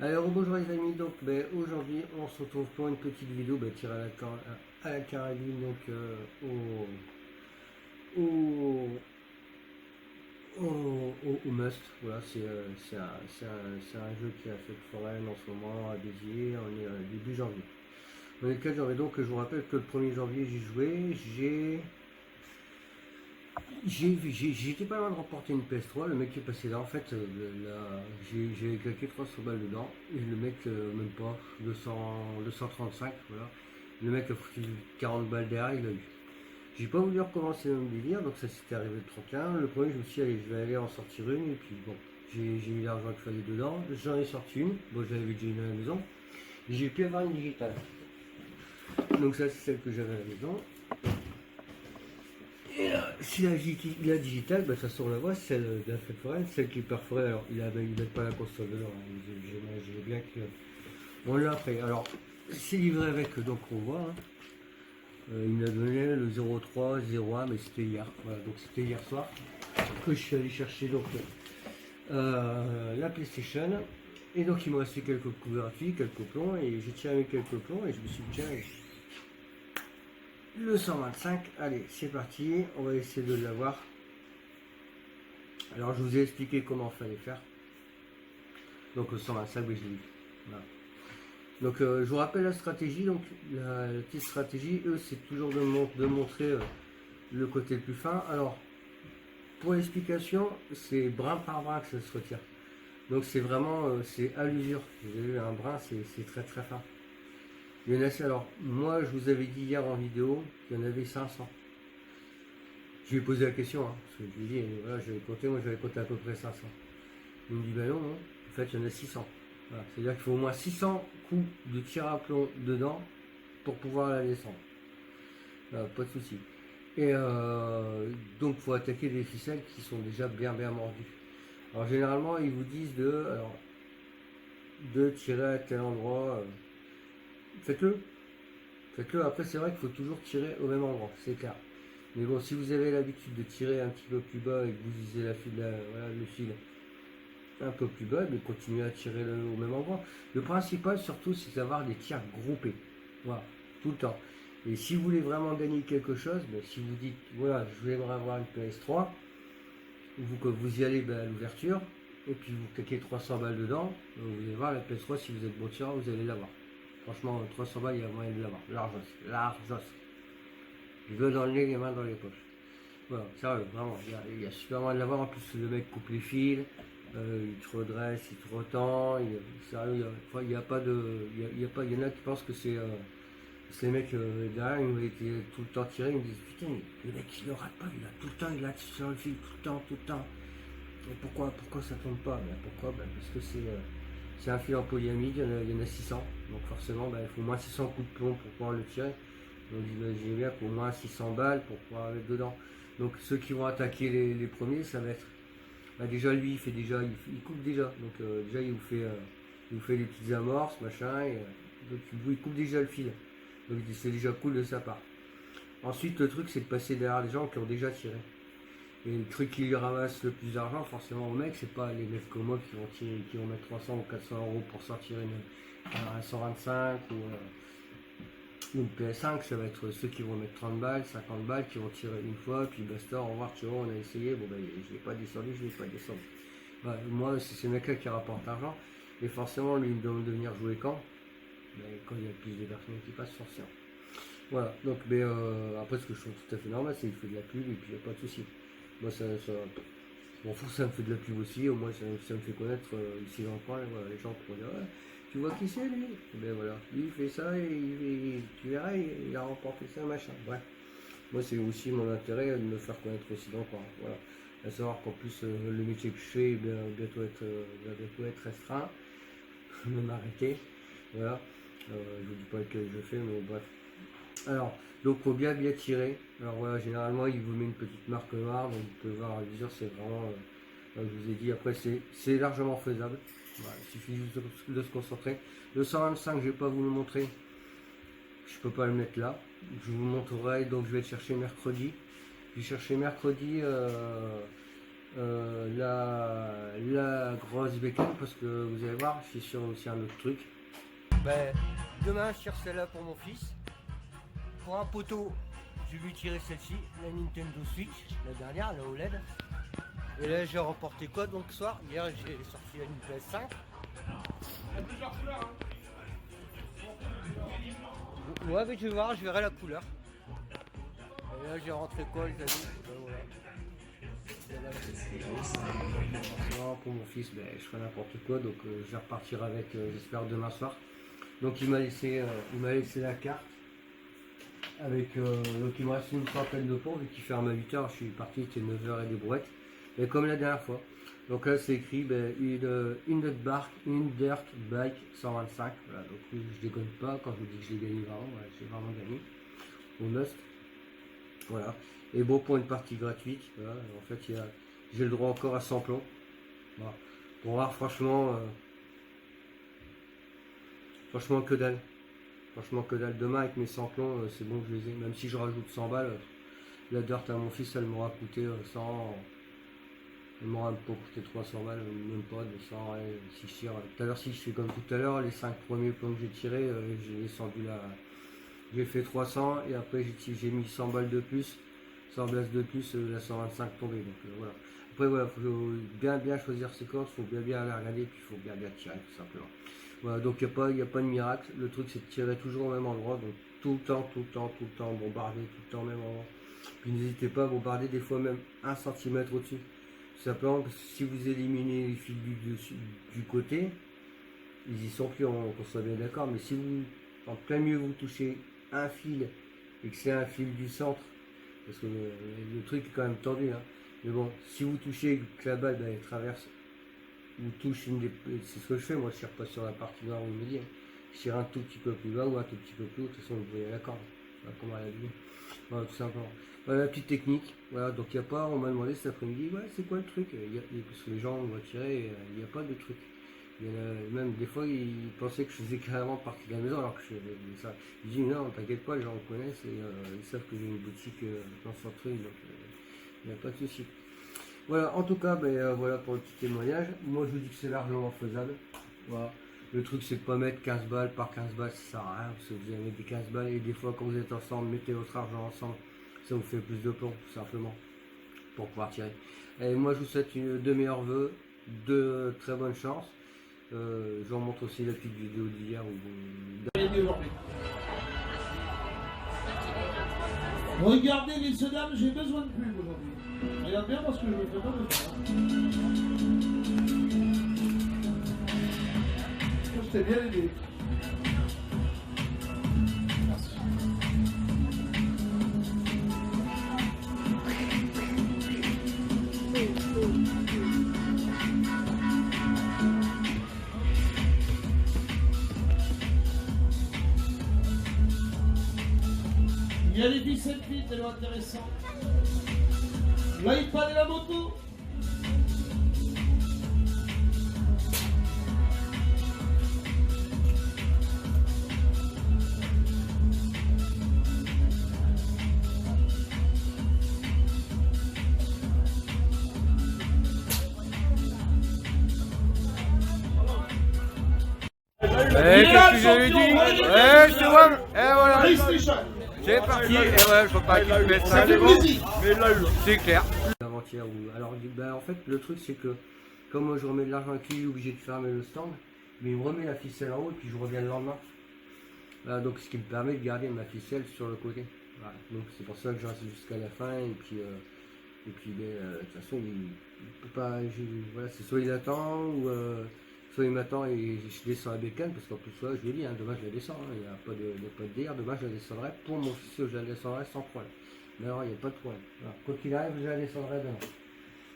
Alors bonjour les amis, donc aujourd'hui on se retrouve pour une petite vidéo tirée à la carabine, donc au, au Must. Voilà, c'est un jeu qui a fait foraine en ce moment à dédié, on est début janvier. On est le 4 janvier, donc je vous rappelle que le 1er janvier j'y joué, j'étais pas loin de remporter une PS3, le mec qui est passé là, en fait, j'ai claqué 300 balles dedans, et le mec, même pas, 235, voilà. Le mec a foutu 40 balles derrière, il a eu. J'ai pas voulu recommencer le même délire, donc ça s'était arrivé le 31. Le premier, je me suis dit, allez, je vais aller en sortir une, et puis bon, j'ai eu l'argent qu'il fallait dedans, j'en ai sorti une, bon, j'avais déjà une à la maison, et j'ai pu avoir une digitale. Donc ça, c'est celle que j'avais à la maison. Et là, si la digitale, bah, ça sort la voix, celle de la fête foraine, celle qui est perforée. Alors, il ne met pas la console dedans, hein. J'imagine bien qu'on l'a après. Alors, c'est livré avec, donc on voit. Hein. Il m'a donné le 03-01, mais c'était hier. Voilà, donc c'était hier soir que je suis allé chercher donc, la PlayStation. Et donc, il me restait quelques coups gratuits, quelques plombs, et j'ai tiré mes quelques plombs, et je me suis dit, tiens, le 125, allez, c'est parti, on va essayer de l'avoir. Alors je vous ai expliqué comment il fallait faire. Donc le 125, oui, je l'ai vu. Voilà. Donc je vous rappelle la stratégie. Donc la petite stratégie, eux, c'est toujours de montrer le côté le plus fin. Alors pour l'explication, c'est brin par brin que ça se retire. Donc c'est vraiment, c'est à l'usure. Vous avez vu, un brin, c'est très très fin. Il y en a assez. Alors moi, je vous avais dit hier en vidéo qu'il y en avait 500. Je lui ai posé la question, hein, parce que je lui ai dit, voilà, moi j'avais compté à peu près 500. Il me dit, ben non, non, en fait il y en a 600. Voilà. C'est-à-dire qu'il faut au moins 600 coups de tir à plomb dedans pour pouvoir la descendre. Pas de souci. Et donc il faut attaquer des ficelles qui sont déjà bien bien mordues. Alors généralement ils vous disent de tirer à tel endroit. Faites-le. Faites-le. Après c'est vrai qu'il faut toujours tirer au même endroit, c'est clair. Mais bon, si vous avez l'habitude de tirer un petit peu plus bas et que vous visez voilà, le fil un peu plus bas, mais continuez à tirer au même endroit. Le principal surtout, c'est d'avoir des tirs groupés. Voilà, tout le temps. Et si vous voulez vraiment gagner quelque chose, ben, si vous dites, voilà, je vais avoir une PS3, vous y allez à l'ouverture, et puis vous claquez 300 balles dedans, vous allez voir la PS3, si vous êtes bon tireur, vous allez l'avoir. Franchement, 300 balles, il y a moyen de l'avoir. L'argos, l'argos. Je veux dans le nez, les mains dans les poches. Voilà, sérieux, vraiment, il y a super moyen de l'avoir. En plus, le mec coupe les fils, il te redresse, il te retend. Sérieux, il y a pas de. Il y en a qui pensent que c'est les mecs derrière, ils ont été tout le temps tirés. Ils me disent, putain, le mec il ne rate pas, il a tout le temps, il a sur le fil, tout le temps, tout le temps. Et pourquoi ça tombe pas? Pourquoi? Parce que c'est un fil en polyamide, il y en a 600. Donc forcément, il faut au moins 600 coups de plomb pour pouvoir le tirer. Donc j'imagine bien qu'au moins 600 balles pour pouvoir mettre dedans. Donc ceux qui vont attaquer les premiers, ça va être. Déjà lui il coupe déjà. Donc déjà il vous fait des petites amorces, machin, et donc il coupe déjà le fil. Donc c'est déjà cool de sa part. Ensuite le truc c'est de passer derrière les gens qui ont déjà tiré. Et le truc qui lui ramasse le plus d'argent, forcément au mec, c'est pas les mecs comme moi qui vont mettre 300 ou 400 euros pour sortir un 125 ou une PS5, ça va être ceux qui vont mettre 30 balles, 50 balles, qui vont tirer une fois, puis basta, au revoir, tu vois, on a essayé, bon je l'ai pas descendu, je l'ai pas descendu. Moi, c'est ces mecs-là qui rapportent l'argent, et forcément, lui, il me demande de venir jouer quand il y a plus de personnes qui passent, forcément. Voilà, donc, après, ce que je trouve tout à fait normal, c'est qu'il fait de la pub, et puis il n'y a pas de souci. Moi, m'en fous, ça me fait de la pub aussi, au moins ça me fait connaître ici dans le coin, voilà, les gens pourront dire, ouais, tu vois qui c'est lui? Et ben voilà, lui il fait ça et tu verras, il a remporté ça, machin. Bref, moi c'est aussi mon intérêt de me faire connaître aussi dans le coin. Voilà. À savoir qu'en plus le métier que je fais va bientôt être restreint, même arrêté. Voilà. Je vous dis pas lequel je fais, mais bref. Alors, donc faut bien tirer. Alors voilà, généralement il vous met une petite marque noire, donc vous pouvez voir à l'usure, c'est vraiment, comme je vous ai dit, après c'est largement faisable. Voilà, il suffit juste de se concentrer. Le 125, je vais pas vous le montrer, je peux pas le mettre là. Je vous montrerai, donc je vais le chercher mercredi. Je vais chercher mercredi la grosse bécane, parce que vous allez voir, je suis sur aussi un autre truc. Ben, demain je tire celle-là pour mon fils. Pour un poteau, je vais lui tirer celle-ci, la Nintendo Switch, la dernière, la OLED. Et là j'ai remporté quoi donc ce soir? Hier j'ai sorti une PS5. Il y a plusieurs couleurs, hein. Ouais, mais je vais voir, je verrai la couleur. Et là j'ai rentré quoi les amis? Voilà. Non, pour mon fils, ben, je ferai n'importe quoi, donc je vais repartir avec, j'espère demain soir. Donc il m'a laissé la carte avec donc il me reste une centaine de points vu qu'il ferme à 8h, je suis parti, il était 9h et des brouettes. Et comme la dernière fois. Donc là c'est écrit une dirt bike 125. Voilà, donc je déconne pas quand je vous dis que je l'ai gagné vraiment, voilà, j'ai vraiment gagné. Au must. Voilà. Et bon pour une partie gratuite, voilà, en fait j'ai le droit encore à 100 plombs. Voilà. Pour voir franchement que dalle. Franchement que dalle. Demain avec mes 100 plombs, c'est bon que je les ai. Même si je rajoute 100 balles, la dirt à mon fils elle m'aura coûté 100. Elle m'aura pas coûté 300 balles, même pas 200, ouais, si je tire. Tout à l'heure, si je fais comme tout à l'heure, les 5 premiers plombs que j'ai tirés, j'ai descendu là. J'ai fait 300 et après j'ai mis 100 balles de plus, 100 balles de plus, la 125 tombée. Donc voilà. Après voilà, il faut bien choisir ses cordes, il faut bien les regarder, puis il faut bien tirer tout simplement. Voilà, donc il n'y a pas de miracle. Le truc c'est de tirer toujours au même endroit, donc tout le temps, bombarder, tout le temps au même endroit. Puis n'hésitez pas à bombarder des fois même 1 cm au-dessus. Simplement parce que si vous éliminez les fils du côté, ils y sont plus, on soit bien d'accord, mais si vous, en plein milieu, vous touchez un fil et que c'est un fil du centre, parce que le truc est quand même tendu, hein, mais bon, si vous touchez que la balle elle traverse, vous touche une des. C'est ce que je fais, moi je tire pas sur la partie nord ou le midi, hein. Je tire un tout petit peu plus bas ou un tout petit peu plus haut, de toute façon vous voyez la corde, voilà, comment elle a vu. Voilà, tout simplement. Voilà la petite technique. Voilà, donc il n'y a pas, on m'a demandé cet après-midi, ouais, c'est quoi le truc? Parce que les gens vont tirer, il n'y a pas de truc. Il y en a, même des fois, ils pensaient que je faisais carrément partie de la maison, alors que je faisais ça. Je dis non, t'inquiète pas, les gens me connaissent et ils savent que j'ai une boutique dans ce truc, donc il n'y a pas de souci. Voilà, en tout cas, voilà pour le petit témoignage. Moi, je vous dis que c'est largement faisable. Voilà. Le truc, c'est de pas mettre 15 balles par 15 balles, ça sert à rien, parce que vous allez mettre des 15 balles, et des fois, quand vous êtes ensemble, mettez votre argent ensemble, ça vous fait plus de plomb, tout simplement, pour pouvoir tirer. Et moi, je vous souhaite de meilleurs vœux, de très bonnes chances. Je vous remontre aussi la petite vidéo d'hier où Regardez, messieurs, dames, j'ai besoin de pub aujourd'hui. Regarde bien parce que je ne fais pas besoin. Je t'ai bien aidé. Merci. Il y a les 17 litres, c'est intéressant. L'iPad et la moto. qu'est-ce que j'avais dit? Ouais, c'est bon, et voilà. C'est parti, et voilà, je repars avec une PS5, c'est bon, mais là, c'est clair. Avant-hier, alors, en fait, le truc, c'est que, comme moi, je remets de l'argent avec lui, il est obligé de fermer le stand, mais il me remet la ficelle en haut, et puis je reviens le lendemain. Voilà, donc, ce qui me permet de garder ma ficelle sur le côté. Voilà, donc, c'est pour ça que je reste jusqu'à la fin, et puis, de toute façon, il peut pas, voilà, c'est soit il attend, ou soit il m'attend et je descends la bécane, parce qu'en plus, je lui ai dit, hein, demain je la descends, hein, il n'y a pas de délire, demain je la descendrai pour mon fils, je la descendrai sans problème. Mais alors, il n'y a pas de problème. Voilà. Quoi qu'il arrive, je la descendrai demain.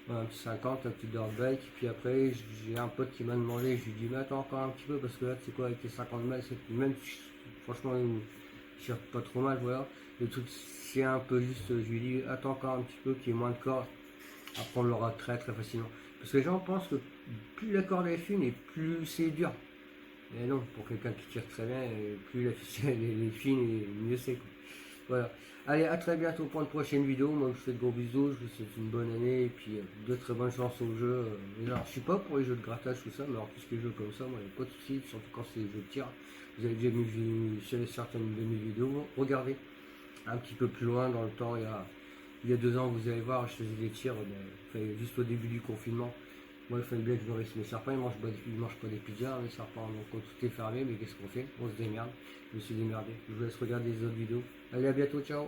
Voilà, un petit 50, un petit dirt bike, puis après, j'ai un pote qui m'a demandé, je lui ai dit, mais attends encore un petit peu, parce que là, tu sais quoi, avec tes 50 balles, même franchement, je tire pas trop mal, voilà. Le truc, c'est un peu juste, je lui ai dit, attends encore un petit peu, qu'il y ait moins de cordes. Après, on l'aura très facilement. Parce que les gens pensent que plus la corde est fine et plus c'est dur. Mais non, pour quelqu'un qui tire très bien, plus la ficelle est fine et mieux c'est. Voilà. Allez, à très bientôt pour une prochaine vidéo. Moi, je vous fais de gros bisous. Je vous souhaite une bonne année et puis de très bonnes chances au jeu. Alors, je suis pas pour les jeux de grattage, tout ça, mais alors, tout ce qui est jeux comme ça, moi, il n'y a pas de soucis, surtout quand c'est des jeux de tir. Vous avez déjà vu sur certaines de mes vidéos. Regardez un petit peu plus loin dans le temps. Il y a 2 ans, vous allez voir, je faisais des tirs juste au début du confinement. Moi, il fallait bien que je nourrisse mes serpents. Ils mangent pas des pizzas, les serpents. Donc, quand tout est fermé, mais qu'est-ce qu'on fait? On se démerde. Je me suis démerdé. Je vous laisse regarder les autres vidéos. Allez, à bientôt. Ciao.